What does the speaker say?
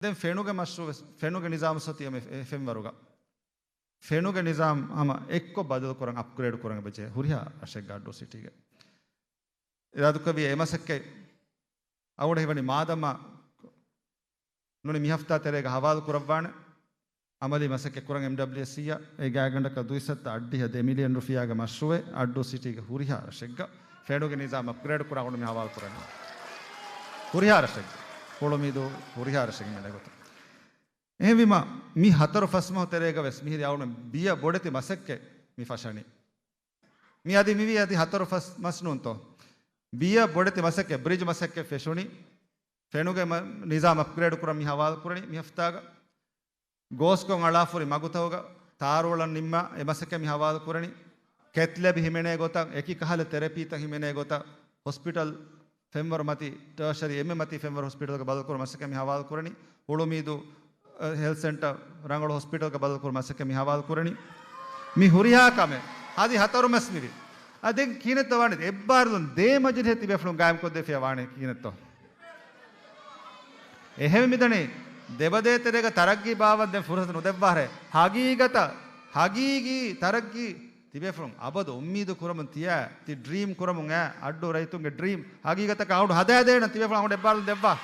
දැන් ෆෙනුගේ මෂ්රූ ෆෙනුගේ නිසාම සතිය මේ එෆ්එම් වරුගා ෆෙනුගේ නිසාම අම එක්ක බදල් කරන් අප්ග්‍රේඩ් කරන් බචේ හුරියා අශෙක් ගාඩෝ සිටිගේ ඉරාදු කවි එමසක්කේ අවුඩ හිවනි මාදම නුනි මිහෆ්තා තරේග හවාල් කරවවාන අමලි මසක්කේ කරන් MWS සිය ඒ ගාගණ්ඩක දුයිසත් අඩ්ඩිය 2 මිලියන් රුපියාගේ මෂ්රූවේ අඩ්ඩෝ සිටිගේ හුරියා අශෙක් ෆෙනුගේ නිසාම අප්ග්‍රේඩ් කරන් අවුඩ මේ හවාල් කරන්නේ හුරියා අශෙක් කොළොමීදෝ හොරිහාරසෙන් මැඩගොත එහෙවිම මි හතර ෆස්ම හතරේක වෙස් මිහිරි අවුන බිය බොඩති මසක්කේ මි ෆෂණි මි අදි මිවි අදි හතර ෆස් මස්නුන්තෝ බිය බොඩති මසක්කේ බ්‍රිජ් මසක්කේ ෆෙෂුනි ෆෙනුගේ නිසාම අප්ග්‍රේඩ් කරා මි හවාල් කරණි මි හෆ්තාග ගෝස්කොන් අලාෆුරි මගුතවග තාරෝලන් නිම්ම එමසක්කේ මි හවාල් කරණි කෙත්ලෙබ හිමනේ ගොත එකි කහල තෙරපීත හිමනේ ගොත හොස්පිටල් ಫೆಂವರ್ ಮತಿ ಟರ್ಷರಿ ಎಮ್ಮೆ ಮತಿ ಫೆಂವರ್ ಹಾಸ್ಪಿಟಲ್ ಬದಲ್ ಕೊರ ಮಸಕೆ ಮಿ ಹವಾಲ್ ಕೊರನಿ ಉಳುಮೀದು ಹೆಲ್ತ್ ಸೆಂಟರ್ ರಂಗಳು ಹಾಸ್ಪಿಟಲ್ ಬದಲ್ ಕೊರ ಮಸಕೆ ಮಿ ಹವಾಲ್ ಕೊರನಿ ಮಿ ಹುರಿಯಾ ಕಮೆ ಆದಿ ಹತರು ಮಸ್ಮಿರಿ ಅದೆ ಕೀನತ ವಾಣಿ ಎಬ್ಬಾರ್ದು ದೇ ಮಜಿದ್ ಹೆತಿ ಬೆಫ್ಲು ಗಾಯಂ ಕೊದ್ದೆ ಫೆ ವಾಣಿ ಕೀನತ ಎಹೆಮೆ ಮಿದನೆ ದೇವದೇ ತೆರೆಗ ತರಗ್ಗಿ ಬಾವದ್ದೆ ಫುರಸನ ಉದೆಬ್ಬಾರೆ ಹಗೀಗಿ ತರಗ್ಗಿ තිබෙෆ්‍රොම් අබද උම්මීද කුරමන් තියා ති ඩ්‍රීම් කුරමුන් ඈ අඩ්ඩෝ රයිතුන්ගේ ඩ්‍රීම් හගීගත කවුඩ හදෑදේන තිබෙෆ්‍රොම් අහුඩ එබ්බාල් දෙබ්බා